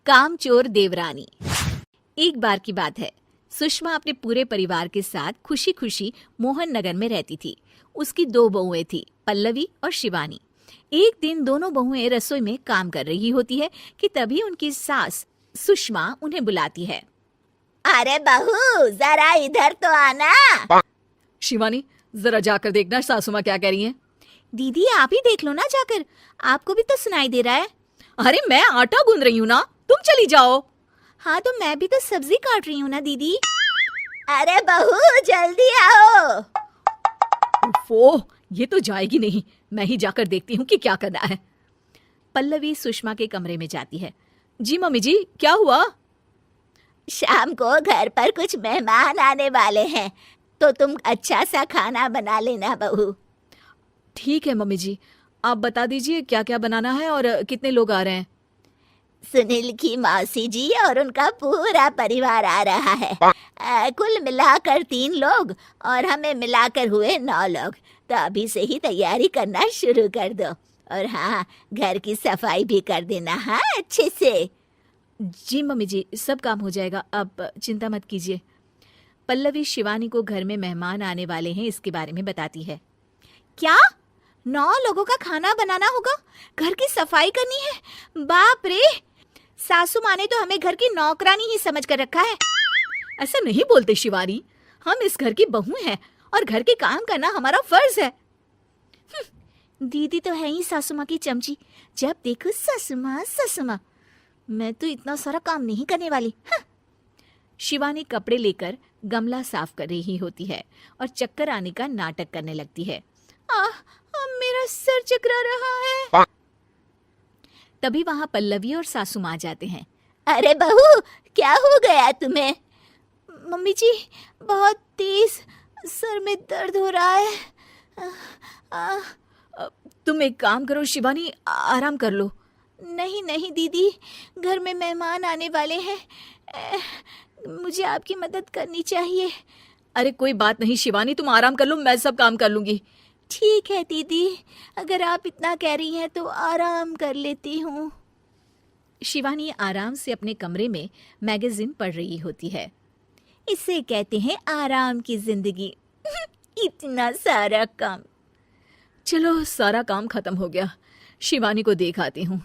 कामचोर देवरानी। एक बार की बात है, सुषमा अपने पूरे परिवार के साथ खुशी खुशी मोहन नगर में रहती थी। उसकी 2 बहुएं थी, पल्लवी और शिवानी। एक दिन दोनों बहुएं रसोई में काम कर रही होती है कि तभी उनकी सास सुषमा उन्हें बुलाती है। अरे बहू, जरा इधर तो आना। शिवानी, जरा जाकर देखना सासू माँ क्या कह रही हैं। दीदी आप ही देख लो ना जाकर, आपको भी तो सुनाई दे रहा है। अरे मैं आटा गूंद रही हूँ ना, तुम चली जाओ। हाँ तो मैं भी तो सब्जी काट रही हूँ ना दीदी। अरे बहू जल्दी आओ। ओह, ये तो जाएगी नहीं, मैं ही जाकर देखती हूँ कि क्या करना है। पल्लवी सुषमा के कमरे में जाती है। जी मम्मी जी, क्या हुआ? शाम को घर पर कुछ मेहमान आने वाले हैं, तो तुम अच्छा सा खाना बना लेना बहू। ठीक है मम्मी जी, आप बता दीजिए क्या क्या बनाना है और कितने लोग आ रहे हैं। सुनील की मौसी जी और उनका पूरा परिवार आ रहा है। कुल मिलाकर 3 लोग और हमें मिलाकर हुए 9 लोग। तो अभी से ही तैयारी करना शुरू कर दो। और हाँ, घर की सफाई भी कर देना, हाँ अच्छे से। जी मम्मी जी, सब काम हो जाएगा, आप चिंता मत कीजिए। पल्लवी शिवानी को घर में मेहमान आने वाले हैं इसके बारे में बताती है। क्या 9 लोगों का खाना बनाना होगा, घर की सफाई करनी है? बाप रे, सासू माँ ने तो हमें घर की नौकरानी ही समझ कर रखा है। ऐसा नहीं बोलते शिवानी, हम इस घर की बहू हैं और घर के काम करना हमारा फर्ज है। दीदी तो है ही सासू माँ की चमची, जब देखो सासू माँ सासू माँ। मैं तो इतना सारा काम नहीं करने वाली। शिवानी कपड़े लेकर गमला साफ कर रही होती है और चक्कर आने का नाटक करने लगती है। मेरा सर चकरा रहा है। तभी वहां पल्लवी और सासू माँ जाते हैं। अरे बहू, क्या हो गया तुम्हें? मम्मी जी, बहुत तेज सर में दर्द हो रहा है। तुम एक काम करो शिवानी, आराम कर लो। नहीं नहीं दीदी, घर में मेहमान आने वाले हैं, मुझे आपकी मदद करनी चाहिए। अरे कोई बात नहीं शिवानी, तुम आराम कर लो, मैं सब काम कर लूंगी। ठीक है दीदी, अगर आप इतना कह रही हैं तो आराम कर लेती हूँ। शिवानी आराम से अपने कमरे में मैगजीन पढ़ रही होती है। इसे कहते हैं आराम की जिंदगी। इतना सारा काम। चलो सारा काम खत्म हो गया, शिवानी को देख आती हूँ।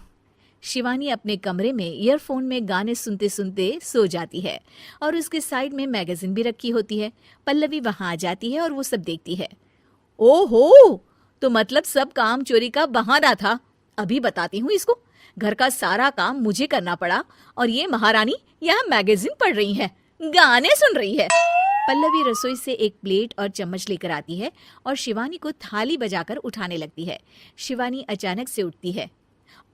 शिवानी अपने कमरे में ईयरफोन में गाने सुनते सुनते सो जाती है और उसके साइड में मैगजीन भी रखी होती है। पल्लवी वहां आ जाती है और वो सब देखती है। ओहो, तो मतलब सब काम चोरी का बहाना था। अभी बताती हूँ इसको। घर का सारा काम मुझे करना पड़ा और ये महारानी यहाँ मैगजीन पढ़ रही है, गाने सुन रही है। पल्लवी रसोई से एक प्लेट और चम्मच लेकर आती है और शिवानी को थाली बजाकर उठाने लगती है। शिवानी अचानक से उठती है।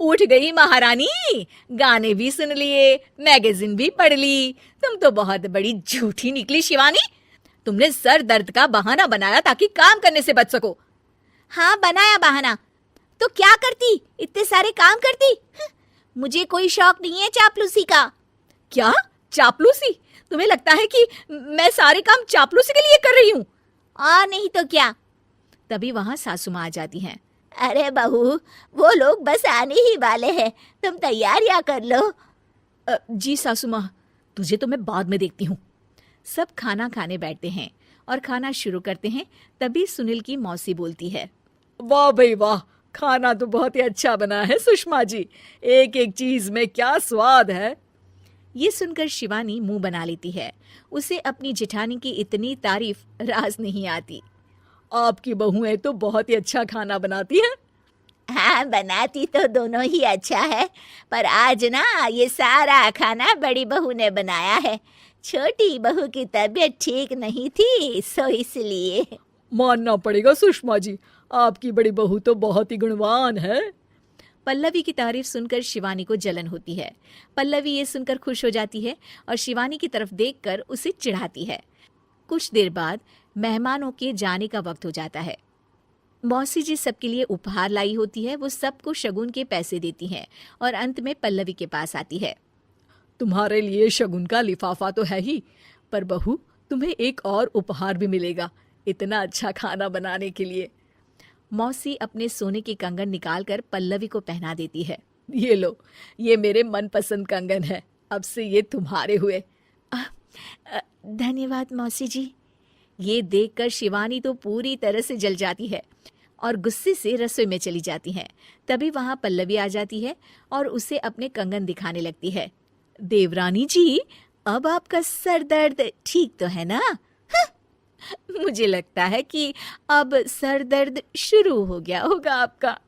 उठ गई महारानी, गाने भी सुन लिए, मैगजीन भी पढ़ ली। तुम तो बहुत बड़ी झूठी निकली शिवानी। तुमने सर दर्द का बहाना बनाया ताकि काम करने से बच सको। हाँ बनाया बहाना, तो क्या करती, इतने सारे काम करती। मुझे कोई शौक नहीं है चापलूसी का। क्या चापलूसी? तुम्हें लगता है कि मैं सारे काम चापलूसी के लिए कर रही हूँ? और नहीं तो क्या। तभी वहां सासू माँ आ जाती हैं। अरे बहू, वो लोग बस आने ही वाले हैं, तुम तैयारियां कर लो। जी सासू माँ, तुझे तो मैं बाद में देखती हूँ। सब खाना खाने बैठते हैं और खाना शुरू करते हैं। तभी सुनील की मौसी बोलती है। वाह भाई वाह, खाना तो बहुत ही अच्छा बना है सुषमा जी, एक एक चीज में क्या स्वाद है। ये सुनकर शिवानी मुंह बना लेती है। उसे अपनी जेठानी की इतनी तारीफ राज नहीं आती। आपकी बहुएं तो बहुत ही अच्छा खाना बनाती हैं। हाँ, बनाती तो दोनों ही अच्छा है, पर आज ना ये सारा खाना बड़ी बहू ने बनाया है। छोटी बहू की तबीयत ठीक नहीं थी, सो इसलिए। मानना पड़ेगा सुषमा जी, आपकी बड़ी बहू तो बहुत ही गुणवान है। पल्लवी की तारीफ सुनकर शिवानी को जलन होती है। पल्लवी ये सुनकर खुश हो जाती है और शिवानी की तरफ देखकर उसे चिढ़ाती है। कुछ देर बाद मेहमानों के जाने का वक्त हो जाता है। मौसी जी सबके लिए उपहार लाई होती है। वो सबको शगुन के पैसे देती हैं और अंत में पल्लवी के पास आती है। तुम्हारे लिए शगुन का लिफाफा तो है ही, पर बहू तुम्हें एक और उपहार भी मिलेगा इतना अच्छा खाना बनाने के लिए। मौसी अपने सोने के कंगन निकालकर पल्लवी को पहना देती है। ये लो, ये मेरे मनपसंद कंगन है, अब से ये तुम्हारे हुए। धन्यवाद मौसी जी। ये देखकर शिवानी तो पूरी तरह से जल जाती है और गुस्से से रसोई में चली जाती है। तभी वहां पल्लवी आ जाती है और उसे अपने कंगन दिखाने लगती है। देवरानी जी, अब आपका सर दर्द ठीक तो है ना? मुझे लगता है कि अब सर दर्द शुरू हो गया होगा आपका।